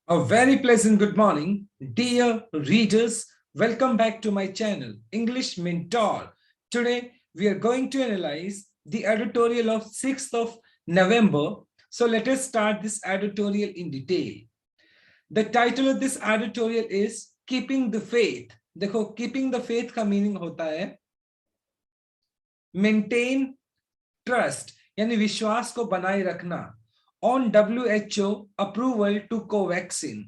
A very pleasant good morning, dear readers. Welcome back to my channel, English Mentor. Today, we are going to analyze the editorial of 6th of November. So let us start this editorial in detail. The title of this editorial is Keeping the Faith. देखो, Keeping the Faith का meaning होता है maintain trust, यानी विश्वास को बनाए रखना on WHO approval to Covaxin.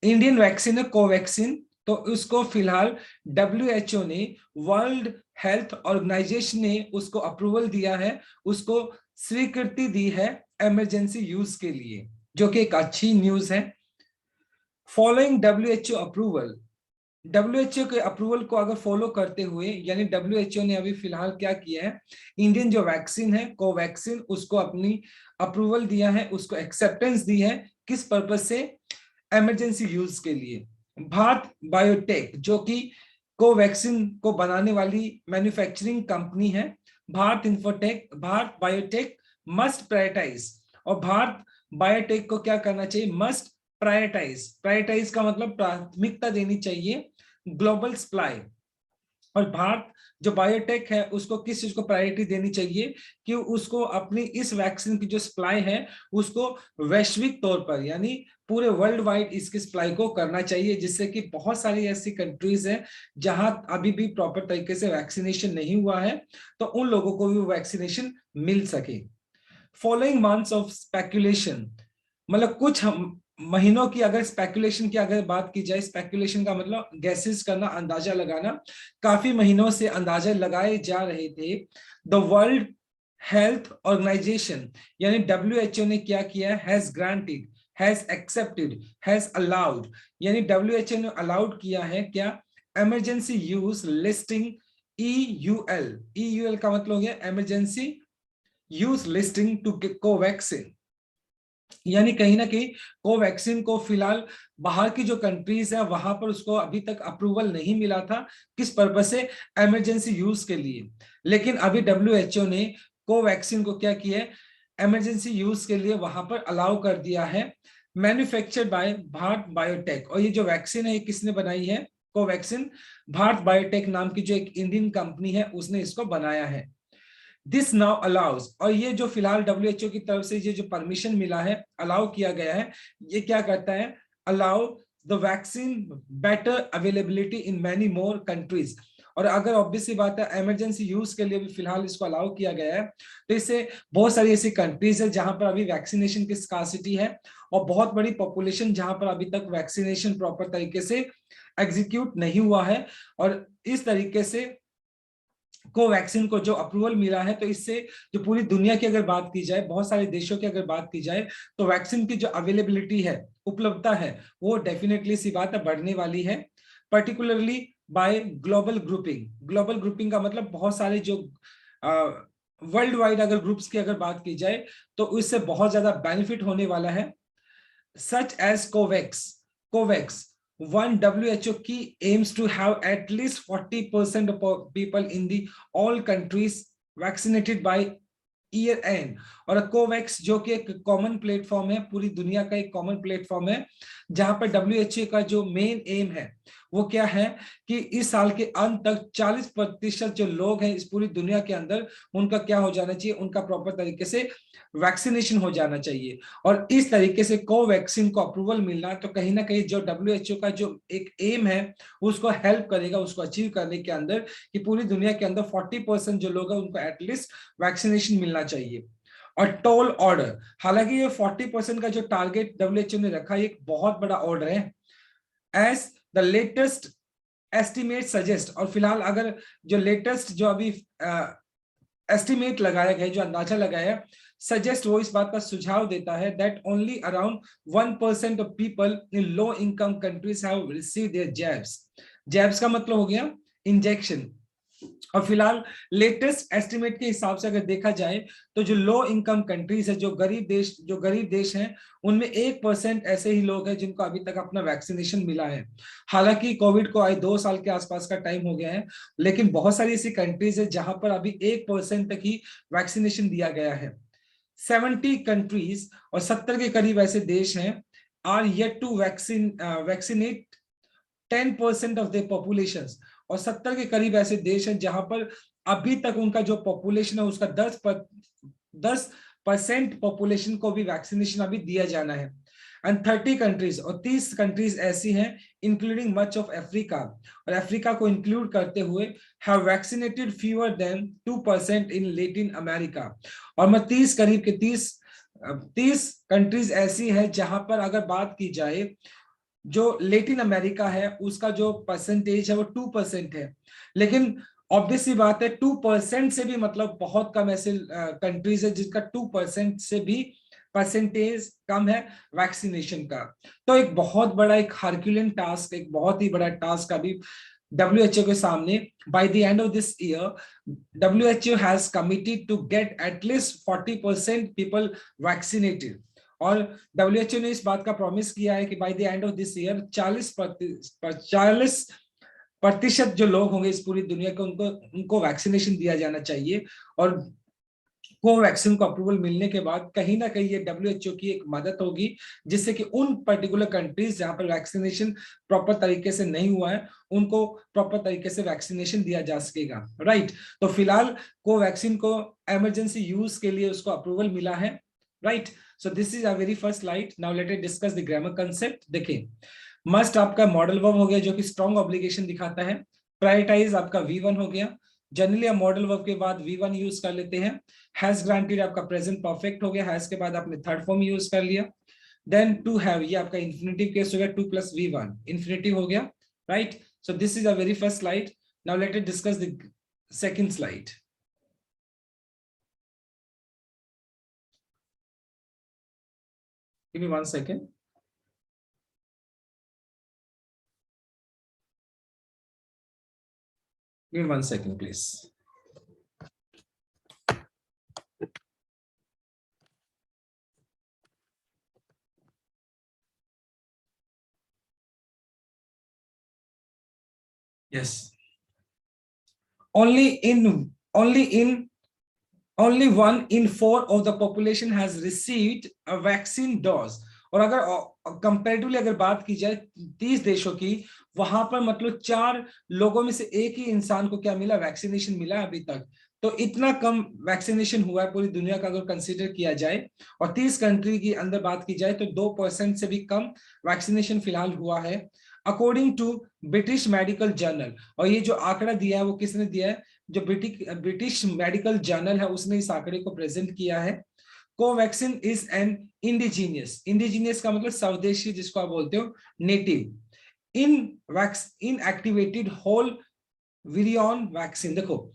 Indian vaccine है कोवैक्सिन, तो उसको फिलहाल WHO ने, वर्ल्ड हेल्थ ऑर्गेनाइजेशन ने उसको अप्रूवल दिया है, उसको स्वीकृति दी है इमरजेंसी यूज के लिए, जो कि एक अच्छी न्यूज है। फॉलोइंग WHO अप्रूवल, WHO के अप्रूवल को अगर फॉलो करते हुए, यानी WHO ने अभी फिलहाल क्या किया है, इंडियन जो वैक्सीन है कोवैक्सिन, उसको अपनी अप्रूवल दिया है, उसको एक्सेप्टेंस दी है। किस पर्पस से? इमरजेंसी यूज के लिए। भारत बायोटेक, जो कि कोवैक्सिन को बनाने वाली मैन्युफैक्चरिंग कंपनी है, भारत बायोटेक मस्ट प्रायोरिटाइज, और भारत बायोटेक को क्या करना चाहिए? मस्ट प्रायोरिटाइज का मतलब प्राथमिकता देनी चाहिए ग्लोबल सप्लाई। और भारत जो बायोटेक है उसको किस चीज को प्रायोरिटी देनी चाहिए कि उसको अपनी इस वैक्सीन की जो सप्लाई है उसको वैश्विक तौर पर, यानी पूरे वर्ल्ड वाइड इसकी सप्लाई को करना चाहिए, जिससे कि बहुत सारी ऐसी कंट्रीज हैं जहां अभी भी प्रॉपर तरीके से वैक्सीनेशन नहीं हुआ है, तो उन लोगों को भी वैक्सीनेशन मिल सके। फॉलोइंग मंथ्स ऑफ स्पेकुलेशन, मतलब कुछ महीनों की अगर स्पेकुलेशन की अगर बात की जाए, स्पेकुलेशन का मतलब गैसेस करना, अंदाजा लगाना, काफी महीनों से अंदाजा लगाए जा रहे थे। द वर्ल्ड हेल्थ ऑर्गेनाइजेशन यानी WHO ने क्या किया? Has granted, has accepted, has allowed, यानी WHO ने अलाउड किया है क्या? इमरजेंसी यूज लिस्टिंग EUL का मतलब हो गया emergency use listing to Covaxin, यानी कहीं ना कहीं कोवैक्सिन को फिलहाल बाहर की जो कंट्रीज है वहां पर उसको अभी तक अप्रूवल नहीं मिला था। किस पर्पस से? इमरजेंसी यूज के लिए। लेकिन अभी WHO ने कोवैक्सिन को क्या किया है? इमरजेंसी यूज के लिए वहां पर अलाउ कर दिया है। मैन्युफैक्चर्ड बाय भारत बायोटेक, और ये जो वैक्सीन है ये किसने बनाई है? कोवैक्सिन भारत बायोटेक नाम की जो एक इंडियन कंपनी है उसने इसको बनाया है। दिस नाउ अलाउज, और ये जो फिलहाल WHO की तरफ से ये जो परमिशन मिला है, अलाउ किया गया है, ये क्या करता है? Allow the vaccine better availability in many more countries. और अगर ऑब्वियसली बात है इमरजेंसी यूज के लिए भी फिलहाल इसको अलाउ किया गया है, तो इससे बहुत सारी ऐसी कंट्रीज है जहां पर अभी वैक्सीनेशन की स्कार्सिटी है, और बहुत बड़ी पॉपुलेशन जहां पर अभी तक वैक्सीनेशन प्रॉपर तरीके से एग्जीक्यूट नहीं हुआ है। और इस तरीके से कोवैक्सिन को जो अप्रूवल मिला है, तो इससे जो पूरी दुनिया की अगर बात की जाए, बहुत सारे देशों की अगर बात की जाए, तो वैक्सीन की जो अवेलेबिलिटी है, उपलब्धता है, वो डेफिनेटली सी बात है बढ़ने वाली है। Particularly by global grouping, global grouping का मतलब बहुत सारे जो वर्ल्ड वाइड अगर ग्रुप्स की अगर बात की जाए तो उससे बहुत ज्यादा बेनिफिट होने वाला है। Such as COVAX one WHO key aims to have at least 40% of people in the all countries vaccinated by year and. और कोवैक्स जो कि एक कॉमन प्लेटफॉर्म है, पूरी दुनिया का एक कॉमन प्लेटफॉर्म है, जहां पर WHO का जो मेन एम है वो क्या है कि इस साल के अंत तक 40% जो लोग हैं इस पूरी दुनिया के अंदर, उनका क्या हो जाना चाहिए? उनका प्रॉपर तरीके से वैक्सीनेशन हो जाना चाहिए। और इस तरीके से कोवैक्सिन को अप्रूवल मिलना, तो कहीं ना कहीं जो WHO का जो एक एम है उसको हेल्प करेगा, उसको अचीव करने के अंदर, कि पूरी दुनिया के अंदर 40% जो लोग हैं उनको एटलीस्ट वैक्सीनेशन मिलना चाहिए। और टॉल ऑर्डर, हालांकि ये 40% का जो टारगेट WHO ने रखा है एक बहुत बड़ा ऑर्डर है। As the latest estimate suggest, और फिलहाल अगर जो लेटेस्ट जो अभी एस्टिमेट लगाया गया, जो अंदाजा लगाया, सजेस्ट, वो इस बात का सुझाव देता है that only around 1% of people in low income countries have received their jabs. Jabs का मतलब हो गया इंजेक्शन। और फिलहाल लेटेस्ट एस्टिमेट के हिसाब से अगर देखा जाए तो जो लो इनकम कंट्रीज है, जो गरीब देश हैं, उनमें 1% ऐसे ही लोग हैं जिनको अभी तक अपना वैक्सीनेशन मिला है। हालांकि कोविड को आए 2 साल के आसपास का टाइम हो गया है, लेकिन बहुत सारी ऐसी कंट्रीज है जहां पर अभी 1% तक ही वैक्सीनेशन दिया गया है। 70 कंट्रीज और 70 के करीब ऐसे देश हैं are yet to vaccinate 10% of the population, और 70 के करीब ऐसे देश हैं जहां पर अभी तक उनका जो पॉपुलेशन है उसका 10% पॉपुलेशन को भी वैक्सीनेशन अभी दिया जाना है। एंड 30 कंट्रीज, और 30 कंट्रीज ऐसी हैं इंक्लूडिंग मच ऑफ अफ्रीका, और अफ्रीका को इंक्लूड करते हुए have vaccinated fewer than 2% in Latin America. और मैं 30 करीब के 30 कंट्रीज ऐसी है जहां पर अगर बात की जाए जो लेटिन अमेरिका है उसका जो परसेंटेज है वो 2% है। लेकिन ऑब्वियस सी बात है 2% से भी मतलब बहुत कम ऐसे कंट्रीज है जिसका 2% से भी परसेंटेज कम है वैक्सीनेशन का। तो एक बहुत बड़ा एक हरक्यूलियन टास्क, एक बहुत ही बड़ा टास्क अभी WHO के सामने। By the end of this year WHO has committed to get at least 40% people vaccinated, और WHO ने इस बात का प्रॉमिस किया है कि bye the end of this year 40% जो लोग होंगे इस पूरी दुनिया के उनको वैक्सीनेशन दिया जाना चाहिए। और कोवैक्सीन को अप्रूवल मिलने के बाद कहीं ना कहीं ये WHO की एक मदद होगी, जिससे कि उन पर्टिकुलर कंट्रीज जहां पर वैक्सीनेशन प्रॉपर तरीके से नहीं हुआ है उनको प्रॉपर तरीके से वैक्सीनेशन दिया जा सकेगा, राइट। तो फिलहाल कोवैक्सीन को इमरजेंसी यूज के लिए उसको अप्रूवल मिला है, right. So this is a very first slide. Now let us discuss the grammar concept. देखिए, मस्ट आपका मॉडल वर्ब हो गया जो कि स्ट्रॉन्ग ऑब्लिगेशन दिखाता है। प्रायोरिटाइज आपका V1 हो गया। जनरली मॉडल वर्ब के बाद V1 यूज कर लेते हैं। हैज ग्रांटेड आपका प्रेजेंट परफेक्ट हो गया, हैज के बाद आपने थर्ड फॉर्म यूज कर लिया। देन टू हैव, ये आपका इंफिनिटिव केस हो गया, 2 + V1 इंफिनिटिव हो गया, right. So this is a very first slide. Now let us discuss the second slide. Give me 1 second. Give me 1 second, please. Yes. Only 1 in 4 of the population has received a vaccine dose. और अगर comparatively अगर बात की जाए 30 देशों की, वहां पर मतलब 4 लोगों में से एक ही इंसान को क्या मिला, वैक्सीनेशन मिला अभी तक। तो इतना कम वैक्सीनेशन हुआ है पूरी दुनिया का अगर कंसीडर किया जाए, और 30 कंट्री की अंदर बात की जाए तो 2% से भी कम वैक्सीनेशन फिलहाल हुआ है, according to British medical journal. और ये जो आंकड़ा दिया है वो किसने दिया है, जो ब्रिटिश मेडिकल जर्नल है उसने इस आंकड़े को प्रेजेंट किया है। Covaxin is an indigenous, indigenous का मतलब स्वदेशी जिसको आप बोलते हो, नेटिव इन एक्टिवेटेड होल विरियन वैक्सीन। देखो,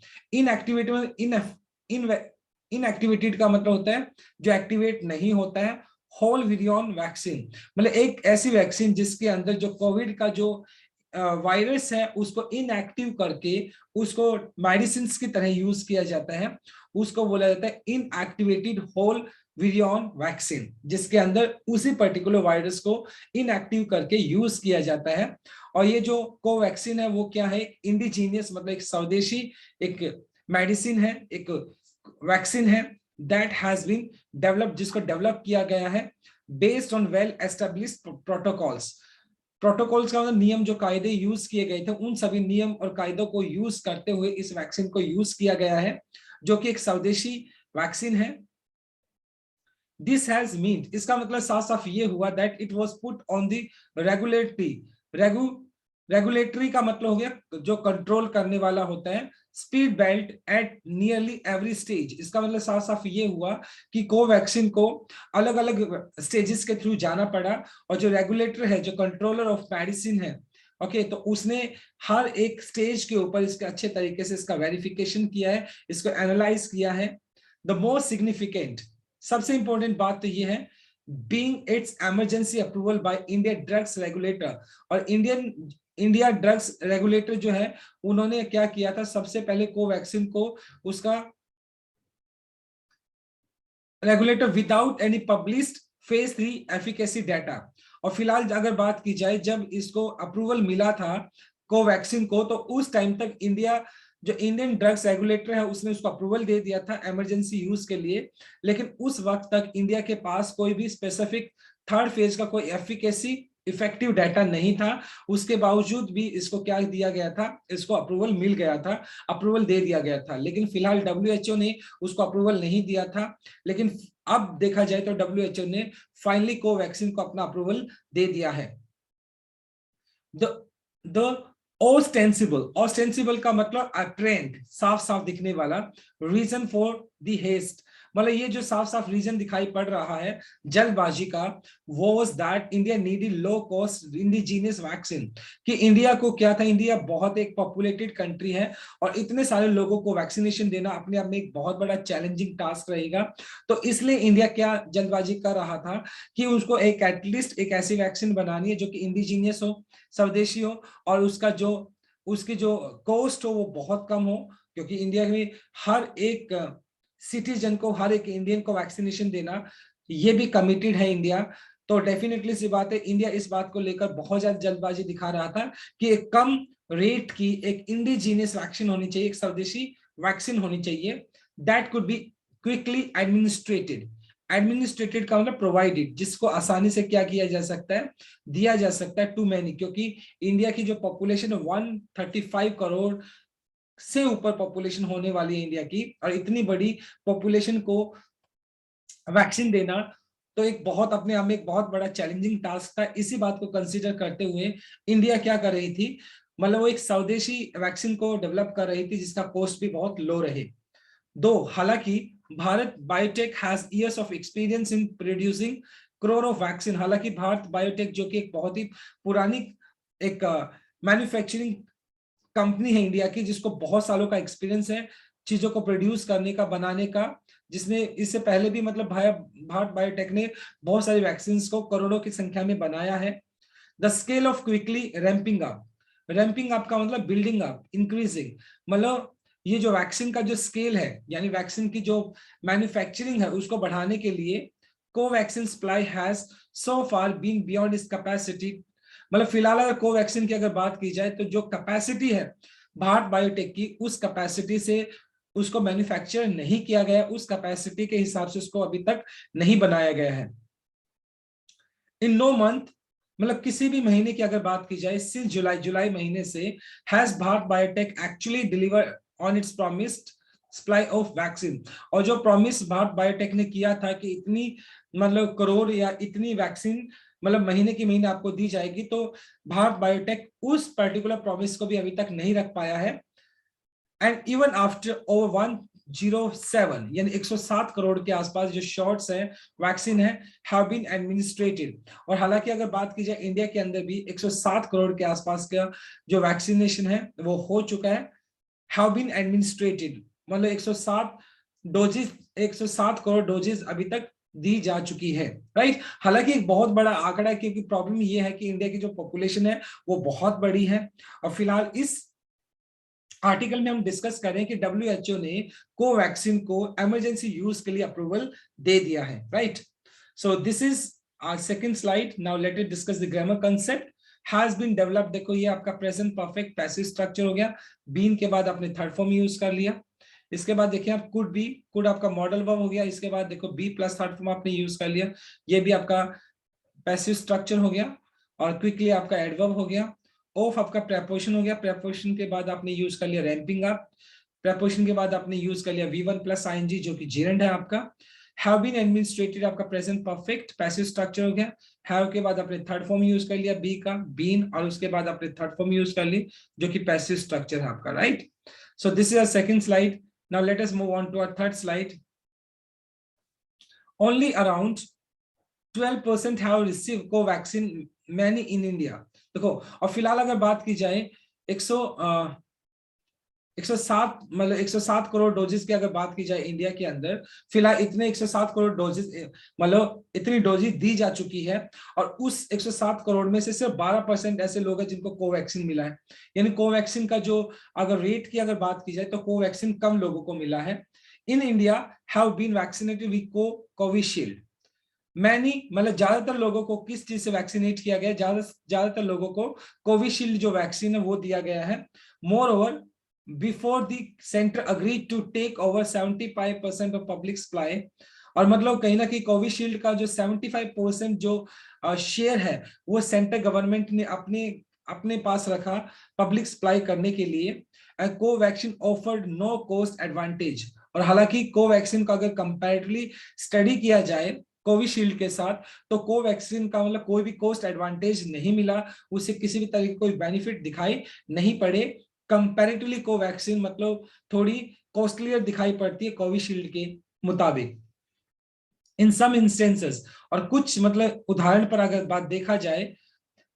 इनएक्टिवेटेड का मतलब होता है जो एक्टिवेट नहीं होता है, होल विरियन वैक्सीन मतलब एक ऐसी वैक्सीन जिसके अंदर जो कोविड का जो वायरस है उसको इनएक्टिव करके उसको मेडिसिन की तरह यूज किया जाता है, उसको बोला जाता है इनएक्टिवेटेड होल विरियन वैक्सीन, जिसके अंदर उसी पर्टिकुलर वायरस को इनएक्टिव करके यूज किया जाता है। और ये जो कोवैक्सीन है वो क्या है, इंडिजीनियस मतलब एक स्वदेशी एक मेडिसिन है, एक वैक्सीन है, दैट हैज बीन डेवलप, जिसको डेवलप किया गया है based on well established protocols. Protocols का मतलब नियम, जो कायदे यूज किए गए थे उन सभी नियम और कायदों को यूज करते हुए इस वैक्सीन को यूज किया गया है, जो कि एक स्वदेशी वैक्सीन है। दिस हैज मीन, इसका मतलब साफ साफ ये हुआ that it was put on the regulatory का मतलब हो गया जो कंट्रोल करने वाला होता है, speed belt at nearly every stage. इसका मतलब साफ साफ ये हुआ कि कोवैक्सीन को अलग अलग स्टेजेस के थ्रू जाना पड़ा, और जो रेगुलेटर है, जो कंट्रोलर ऑफ मेडिसिन है, ओके, तो उसने हर एक स्टेज के ऊपर इसके अच्छे तरीके से इसका वेरिफिकेशन किया है, इसको एनालाइज किया है। द मोस्ट सिग्निफिकेंट, सबसे इंपॉर्टेंट बात तो ये है, being it's emergency approval by India drugs regulator. और इंडिया ड्रग्स रेगुलेटर जो है उन्होंने क्या किया था, सबसे पहले कोवैक्सीन को उसका regulator without any published phase 3 efficacy data. और फिलहाल अगर बात की जाए, जब इसको अप्रूवल मिला था कोवैक्सीन को, तो उस टाइम तक इंडिया जो इंडियन ड्रग्स रेगुलेटर है उसने उसको अप्रूवल दे दिया था इमरजेंसी यूज के लिए, लेकिन उस वक्त तक इंडिया के पास कोई भी स्पेसिफिक थर्ड फेज का कोई एफिकेसी इफेक्टिव डाटा नहीं था। उसके बावजूद भी इसको क्या दिया गया था, इसको अप्रूवल मिल गया था, अप्रूवल दे दिया गया था। लेकिन फिलहाल डब्ल्यूएचओ ने उसको अप्रूवल नहीं दिया था, लेकिन अब देखा जाए तो डब्ल्यूएचओ ने फाइनली कोवैक्सीन को अपना अप्रूवल दे दिया है। द ऑस्टेंसिबल का मतलब अप्रेंट, साफ साफ दिखने वाला, रीजन फॉर द हेस्ट, मतलब ये जो साफ साफ रीजन दिखाई पड़ रहा है जल्दबाजी का, was that India needed low cost indigenous vaccine. कि इंडिया को क्या था, इंडिया बहुत एक पॉपुलेटेड कंट्री है और इतने सारे लोगों को वैक्सीनेशन देना अपने आप में एक बहुत बड़ा चैलेंजिंग टास्क रहेगा। तो इसलिए इंडिया क्या जल्दबाजी कर रहा था कि उसको एक एटलीस्ट एक ऐसी वैक्सीन बनानी है जो कि इंडिजीनियस हो, स्वदेशी हो, और उसका जो उसकी जो कॉस्ट हो वो बहुत कम हो, क्योंकि इंडिया में हर एक सिटीजन को, हर एक इंडियन को वैक्सीनेशन देना ये भी कमिटेड है इंडिया। तो डेफिनेटली सी बात है, इंडिया इस बात को लेकर बहुत ज्यादा जल्दबाजी दिखा रहा था कि एक कम रेट की एक इंडिजीनियस वैक्सीन होनी चाहिए, एक स्वदेशी वैक्सीन होनी चाहिए, that could be quickly administrated. Administrated का मतलब प्रोवाइडेड, जिसको आसानी से क्या किया जा सकता है, दिया जा सकता है टू मैनी, क्योंकि इंडिया की जो पॉपुलेशन है 135 करोड़ से ऊपर पॉपुलेशन होने वाली है इंडिया की, और इतनी बड़ी पॉपुलेशन को वैक्सीन देना तो एक बहुत अपने आप में एक बहुत बड़ा चैलेंजिंग टास्क था। इसी बात को कंसीडर करते हुए इंडिया क्या कर रही थी, मतलब वो एक स्वदेशी वैक्सीन को डेवलप कर रही थी जिसका कॉस्ट भी बहुत लो रहे। दो हालांकि Bharat biotech has years of experience in producing crore of vaccine, हालांकि भारत बायोटेक जो कि एक बहुत ही पुरानी एक मैन्युफैक्चरिंग कंपनी है इंडिया की, जिसको बहुत सालों का एक्सपीरियंस है चीजों को प्रोड्यूस करने का, बनाने का, जिसने इससे पहले भी मतलब भारत बायोटेक ने बहुत सारी वैक्सीन को करोड़ों की संख्या में बनाया है। The scale of quickly ramping up, ramping up का मतलब बिल्डिंग अप, इंक्रीजिंग, मतलब ये जो वैक्सीन का जो स्केल है, यानी वैक्सीन की जो मैन्युफैक्चरिंग है उसको बढ़ाने के लिए Covaxin supply has so far been beyond its capacity. मतलब फिलहाल अगर कोवैक्सीन की अगर बात की जाए तो जो कैपेसिटी है भारत बायोटेक की, उस कैपेसिटी से उसको मैन्युफैक्चर नहीं किया गया, उस कैपेसिटी के हिसाब से उसको अभी तक नहीं बनाया गया है। इन नो मंथ, मतलब किसी भी महीने की अगर बात की जाए, सिंस जुलाई महीने से has Bharat biotech actually deliver on it's promised supply of vaccine. और जो प्रॉमिस भारत बायोटेक ने किया था कि इतनी मतलब करोड़ या इतनी वैक्सीन मतलब महीने की महीने आपको दी जाएगी, तो भारत बायोटेक उस पर्टिकुलर प्रॉमिस को भी अभी तक नहीं रख पाया है। एंड इवन आफ्टर ओवर 107 यानी 107 करोड़ के आसपास जो शॉट्स है वैक्सीन है हैव बीन एडमिनिस्ट्रेटेड। और हालांकि अगर बात की जाए इंडिया के अंदर भी 107 करोड़ के आसपास का जो वैक्सीनेशन है वो हो चुका है, हैव बीन एडमिनिस्ट्रेटेड, मतलब 107 डोजेस, 107 करोड़ डोजेस अभी तक दी जा चुकी है, राइट। हालांकि एक बहुत बड़ा आंकड़ा है, क्योंकि प्रॉब्लम ये है कि इंडिया की जो पॉपुलेशन है वो बहुत बड़ी है। और फिलहाल इस आर्टिकल में हम डिस्कस करें कि डब्ल्यूएचओ ने कोवैक्सीन को इमरजेंसी यूज के लिए अप्रूवल दे दिया है, right. So this is our second slide. Now let us discuss the grammar concept has been developed. देखो ये आपका प्रेजेंट परफेक्ट पैसिव स्ट्रक्चर हो गया, बीन के बाद आपने थर्ड फॉर्म यूज कर लिया। इसके बाद देखिए आप कुड बी, कुड आपका मॉडल वर्ब हो गया। इसके बाद देखो बी प्लस थर्ड फॉर्म आपने यूज कर लिया, ये भी आपका पैसिव स्ट्रक्चर हो गया। और क्विकली आपका एडवर्ब हो गया। ऑफ आपका प्रेपोजिशन हो गया, प्रेपोजिशन के बाद आपने यूज कर लिया रैंपिंग अप, प्रेपोजिशन के बाद आपने यूज कर लिया V1 प्लस आईएनजी जो कि जेरेंड है आपका। हैव बीन एडमिनिस्ट्रेटेड आपका प्रेजेंट परफेक्ट पैसिव स्ट्रक्चर हो गया। हैव के बाद आपने थर्ड फॉर्म यूज कर लिया बी का, बीन, और उसके बाद आपने थर्ड फॉर्म यूज कर ली जो कि पैसिव स्ट्रक्चर है आपका, right. So this is a second slide. Now let us move on to our third slide. Only around 12% have received Covaxin many in India. देखो, और फिलहाल अगर बात की जाए 107 मतलब 107 करोड़ डोजेस की अगर बात की जाए इंडिया के अंदर, फिलहाल इतने 107 करोड़ डोजेस मतलब इतनी डोजेस दी जा चुकी है। और उस 107 करोड़ में से सिर्फ 12% ऐसे लोग हैं जिनको कोवैक्सीन मिला है। यानी कोवैक्सीन का जो अगर रेट की अगर बात की जाए तो कोवैक्सीन कम लोगों को मिला है। In India have been vaccinated with Covishield many, मतलब ज्यादातर लोगों को किस चीज से वैक्सीनेट किया गया, ज्यादातर लोगों को कोविशील्ड जो वैक्सीन है वो दिया गया है। Moreover before the centre agreed to take over 75% of public supply. और मतलब कहीं ना कहीं कोविशील्ड का जो 75% जो शेयर है वो सेंट्रल गवर्नमेंट ने अपने अपने पास रखा पब्लिक सप्लाई करने के लिए। Covaxin offered no cost advantage. और हालांकि कोवैक्सीन का अगर कंपैरेटिवली स्टडी किया जाए कोविशील्ड के साथ, तो कोवैक्सीन का मतलब कोई भी कॉस्ट एडवांटेज नहीं मिला, उसे किसी भी तरह की कोई बेनिफिट दिखाई नहीं पड़े। कंपैरेटिवली कोवैक्सीन मतलब थोड़ी कॉस्टलियर दिखाई पड़ती है कोविशील्ड के मुताबिक इन सम इंस्टेंसेस। और कुछ मतलब उदाहरण पर अगर बात देखा जाए,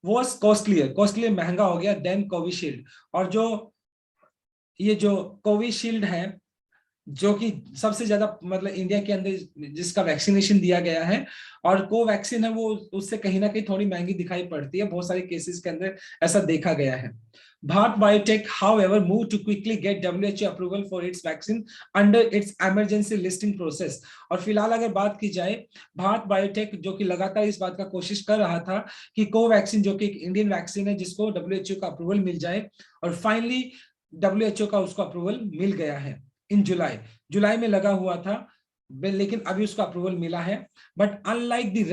वॉज कॉस्टलियर महंगा हो गया देन कोविशील्ड। और जो ये जो कोविशील्ड है जो कि सबसे ज्यादा मतलब इंडिया के अंदर जिसका वैक्सीनेशन दिया गया है, और कोवैक्सीन है वो उससे कहीं ना कहीं थोड़ी महंगी दिखाई पड़ती है, बहुत सारे केसेस के अंदर ऐसा देखा गया है। Bharat Biotech, however, moved to quickly get WHO approval for its vaccine under its emergency listing process। और फिलहाल अगर बात की जाए, भारत बायोटेक जो कि लगातार इस बात का कोशिश कर रहा था कि कोवैक्सीन जो कि एक इंडियन वैक्सीन है जिसको WHO का अप्रूवल मिल जाए, और फाइनली WHO का उसको अप्रूवल मिल गया है इन जुलाई में लगा हुआ था, लेकिन अभी उसका अप्रूवल मिला है। But unlike the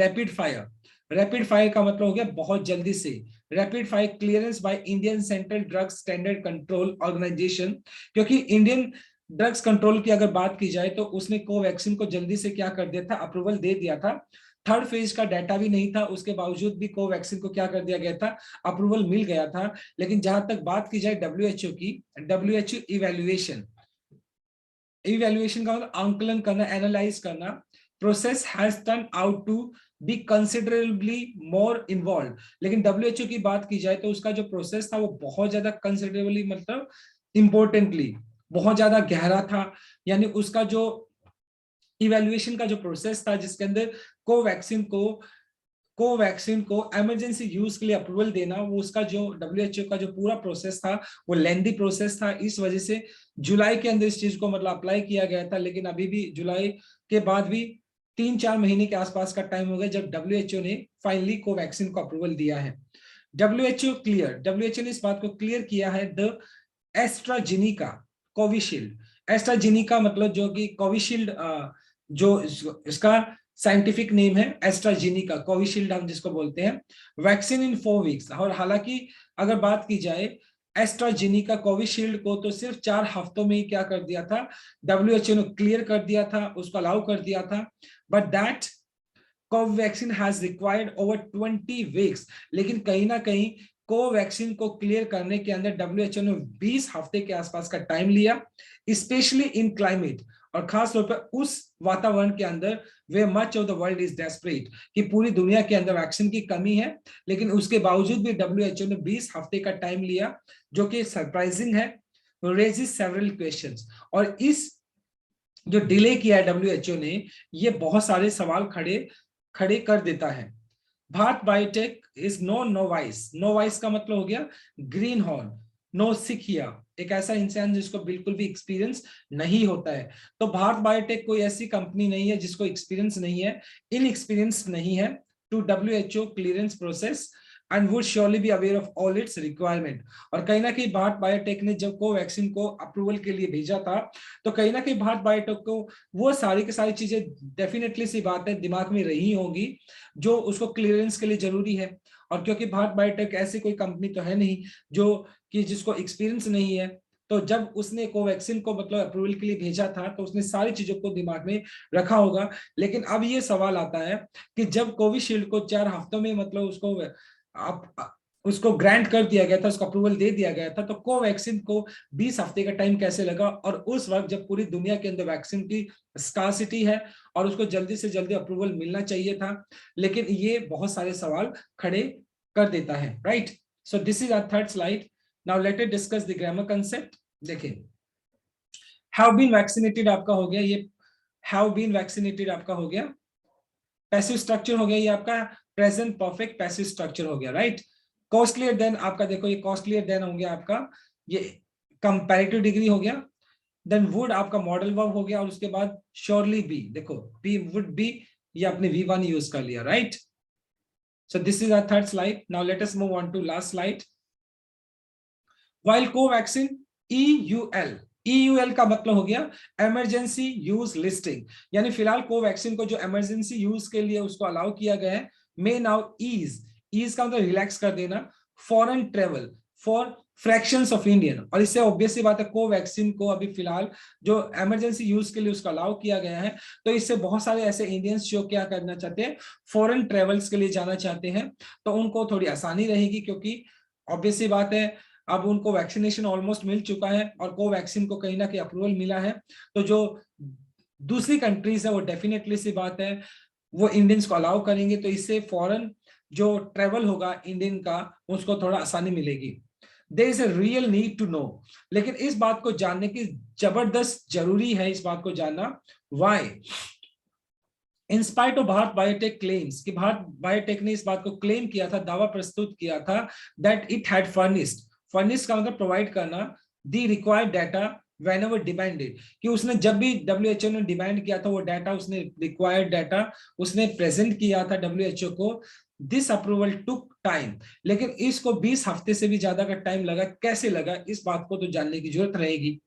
rapid fire का मतलब हो गया बहुत जल्दी से, rapid fire clearance by Indian central drugs standard control organisation. क्योंकि इंडियन ड्रग्स कंट्रोल की अगर बात की जाए तो उसने कोवैक्सीन को जल्दी से क्या कर दिया था, अप्रूवल दे दिया था। थर्ड फेज का डाटा भी नहीं था, उसके बावजूद भी कोवैक्सीन को क्या कर दिया गया था, अप्रूवल मिल गया था। लेकिन जहां तक बात की जाए WHO की, WHO इवैल्यूएशन का मतलब आंकलन करना, एनालाइज करना, process has turn out to be considerably more involve. लेकिन WHO की बात की जाए तो उसका जो प्रोसेस था वो बहुत ज्यादा कंसिडरेबली मतलब इंपॉर्टेंटली बहुत ज्यादा गहरा था। यानी उसका जो इवैल्यूएशन का जो प्रोसेस था जिसके अंदर कोवैक्सीन को इमरजेंसी यूज के लिए अप्रूवल देना, वो उसका जो WHO का जो पूरा प्रोसेस था वो लेंदी प्रोसेस था। इस वजह से जुलाई के अंदर इस चीज को मतलब अप्लाई किया गया था, लेकिन अभी भी जुलाई के बाद भी 3-4 महीने के आसपास का टाइम हो गया जब WHO ने फाइनली कोवैक्सीन को अप्रूवल दिया है। WHO ने इस बात को क्लियर किया है, द एस्ट्राजेनिका कोविशील्ड। एस्ट्राजेनिका मतलब जो कि कोविशील्ड जो इसका साइंटिफिक नेम है एस्ट्राजेनिका, कोविशील्ड हम जिसको बोलते हैं, वैक्सीन इन 4 वीक्स। और हालांकि अगर बात की जाए एस्ट्राजेनिका कोविशील्ड को तो सिर्फ 4 हफ्तों में ही क्या कर दिया था, WHO ने क्लियर कर दिया था, उसको अलाउ कर दिया था। But that Covaxin has required over 20 weeks. लेकिन कहीं ना कहीं कोवैक्सीन को क्लियर करने के अंदर WHO ने 20 हफ्ते के आसपास का टाइम लिया, स्पेशली इन क्लाइमेट, और खास तौर पर उस वातावरण के अंदर way much of the world is desperate, कि पूरी दुनिया के अंदर वैक्सीन की कमी है। लेकिन उसके बावजूद भी WHO ने 20 हफ्ते का टाइम लिया, जो कि सरप्राइजिंग है, रेजिस सेवरल क्वेश्चंस। और इस जो डिले किया है WHO ने, ये बहुत सारे सवाल खड़े कर देता है। भारत बायोटेक इज नोवाइस का मतलब हो गया ग्रीन हॉर्न, नो सिखिया, एक ऐसा इंसान जिसको बिल्कुल भी एक्सपीरियंस नहीं होता है। तो भारत बायोटेक कोई ऐसी कंपनी नहीं है जिसको एक्सपीरियंस नहीं है, इनएक्सपीरियंस नहीं है to WHO clearance process and would surely be aware of all its requirement. और कहीं ना कहीं भारत बायोटेक ने जब कोवैक्सीन को अप्रूवल के लिए भेजा था, तो कहीं ना कहीं भारत बायोटेक को वो सारी की सारी चीजें डेफिनेटली सी बात है दिमाग में रही होंगी जो उसको क्लियरेंस के लिए जरूरी है। और क्योंकि भारत बायोटेक ऐसी कोई कंपनी तो है नहीं जो कि जिसको एक्सपीरियंस नहीं है, तो जब उसने कोवैक्सीन को मतलब अप्रूवल के लिए भेजा था तो उसने सारी चीजों को दिमाग में रखा होगा। लेकिन अब ये सवाल आता है कि जब कोविशील्ड को 4 हफ्तों में मतलब उसको ग्रांट कर दिया गया था, उसको अप्रूवल दे दिया गया था, तो कोवैक्सीन को 20 हफ्ते का टाइम कैसे लगा, और उस वक्त जब पूरी दुनिया के अंदर वैक्सीन की स्कार्सिटी है और उसको जल्दी से जल्दी अप्रूवल मिलना चाहिए था। लेकिन ये बहुत सारे सवाल खड़े कर देता है, right. So this is our third slide. Now let us discuss the grammar concept. देखिए, हैव बीन वैक्सीनेटेड आपका हो गया, ये हैव बीन वैक्सीनेटेड आपका हो गया, पैसिव स्ट्रक्चर हो गया, ये आपका प्रेजेंट परफेक्ट पैसिव स्ट्रक्चर हो गया, राइट। कॉस्टलियर देन आपका देखो, ये कॉस्टलियर देन हो गया आपका, ये कंपैरेटिव डिग्री हो गया। देन वुड आपका मॉडल वर्ब हो गया, और उसके बाद श्योरली बी, देखो बी वुड बी, ये आपने V1 यूज कर लिया, right. So this is our third slide. Now let us move on to last slide. While EUL, EUL का मतलब हो गया इमरजेंसी यूज लिस्टिंग, यानी फिलहाल कोवैक्सीन को जो इमरजेंसी यूज के लिए उसको अलाउ किया गया है, मे नाउ ईज का मतलब रिलैक्स कर देना, foreign travel for fractions of Indian, और इससे ऑब्वियसली बात है कोवैक्सीन को अभी फिलहाल जो इमरजेंसी यूज के लिए उसको अलाउ किया गया है, तो इससे बहुत सारे ऐसे इंडियंस जो क्या करना चाहते हैं, फॉरेन ट्रेवल्स के लिए जाना चाहते हैं, तो उनको थोड़ी आसानी रहेगी, क्योंकि ऑब्वियसली बात है अब उनको वैक्सीनेशन ऑलमोस्ट मिल चुका है और कोवैक्सीन को कहीं ना कहीं अप्रूवल मिला है, तो जो दूसरी कंट्रीज है वो डेफिनेटली सी बात है वो इंडियंस को अलाउ करेंगे, तो इससे फॉरेन जो ट्रेवल होगा इंडियन का उसको थोड़ा आसानी मिलेगी। There is a real need to know, लेकिन इस बात को जानने की जबरदस्त जरूरी है, इस बात को जानना, why in spite of Bharat biotech claims, कि भारत बायोटेक ने इस बात को क्लेम किया था, दावा प्रस्तुत किया था, दैट इट हैड फर्निश्ड का मतलब प्रोवाइड करना, the required data whenever demanded, कि उसने जब भी WHO ने डिमांड किया था वो डाटा, उसने रिक्वायर्ड डाटा उसने प्रेजेंट किया था WHO को, दिस अप्रूवल टुक टाइम, लेकिन इसको 20 हफ्ते से भी ज्यादा का टाइम लगा, कैसे लगा इस बात को तो जानने की जरूरत रहेगी।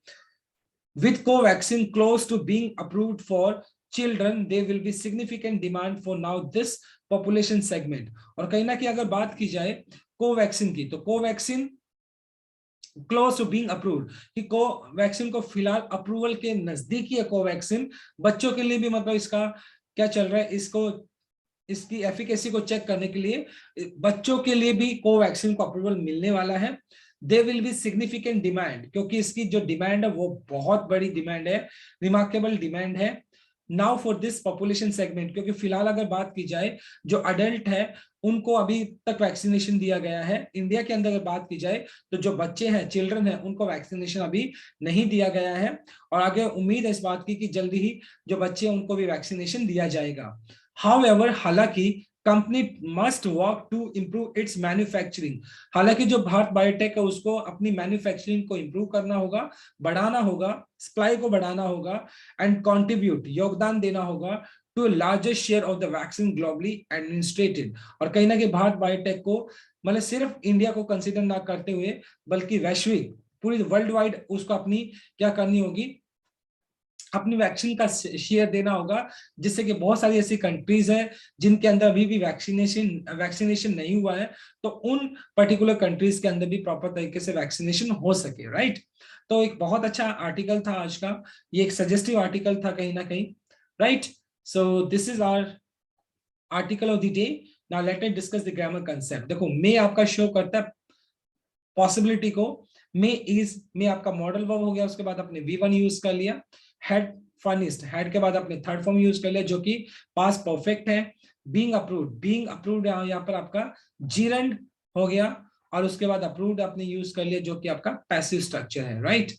With Covaxin close to being approved for children, there will be significant demand for now this population segment. और कहीं ना कहीं अगर बात की जाए कोवैक्सीन की, तो Covaxin close to being approved, कि कोवैक्सीन को फिलहाल अप्रूवल के नजदीक ही है कोवैक्सीन, बच्चों के लिए भी मतलब इसका क्या चल रहा है, इसको इसकी एफिकेसी को चेक करने के लिए बच्चों के लिए भी कोवैक्सीन को अप्रूवल मिलने वाला है। They will be significant demand, क्योंकि इसकी जो डिमांड है वो बहुत बड़ी डिमांड है, रिमार्केबल डिमांड है now for this population segment, क्योंकि फिलहाल अगर बात की जाए जो अडल्ट है उनको अभी तक वैक्सीनेशन दिया गया है, इंडिया के अंदर अगर बात की जाए तो जो बच्चे हैं, चिल्ड्रन हैं, उनको वैक्सीनेशन अभी नहीं दिया गया है, और आगे उम्मीद है इस बात की कि जल्दी ही जो बच्चे हैं उनको भी वैक्सीनेशन दिया जाएगा। हाउएवर, हालांकि company must work to improve its manufacturing, हालांकि जो भारत बायोटेक है उसको अपनी मैन्युफैक्चरिंग को इंप्रूव करना होगा, बढ़ाना होगा, सप्लाई को बढ़ाना होगा, एंड कंट्रीब्यूट, योगदान देना होगा to largest share of the vaccine globally administered, और कहीं ना कहीं भारत बायोटेक को मतलब सिर्फ इंडिया को कंसीडर ना करते हुए बल्कि वैश्विक पूरी वर्ल्ड वाइड उसको अपनी क्या करनी होगी, अपनी वैक्सीन का शेयर देना होगा, जिससे कि बहुत सारी ऐसी कंट्रीज हैं जिनके अंदर अभी भी वैक्सीनेशन नहीं हुआ है, तो उन पर्टिकुलर कंट्रीज के अंदर भी प्रॉपर तरीके से वैक्सीनेशन हो सके, राइट। तो एक बहुत अच्छा आर्टिकल था आज का, ये एक सजेस्टिव आर्टिकल था कहीं ना कहीं, right. So this is our article of the day. Now let us discuss the grammar concept. देखो मे आपका शो करता है पॉसिबिलिटी को, मे आपका मॉडल वर्ब हो गया, उसके बाद आपने V1 यूज कर लिया, हैड फर्निश्ड, हैड के बाद आपने थर्ड फॉर्म यूज कर लिया जो कि पास्ट परफेक्ट है, बीइंग अप्रूव्ड यहाँ पर आपका जीरंड हो गया, और उसके बाद अप्रूव्ड आपने यूज कर लिया जो कि आपका पैसिव स्ट्रक्चर है, right.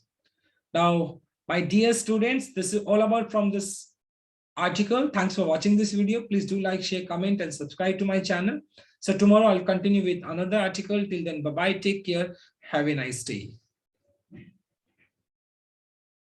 Now my dear students, this is all about from this article. Thanks for watching this video. Please do like, share, comment, and subscribe to my channel. So tomorrow I'll continue with another article. Till then, bye bye, take care, have a nice day.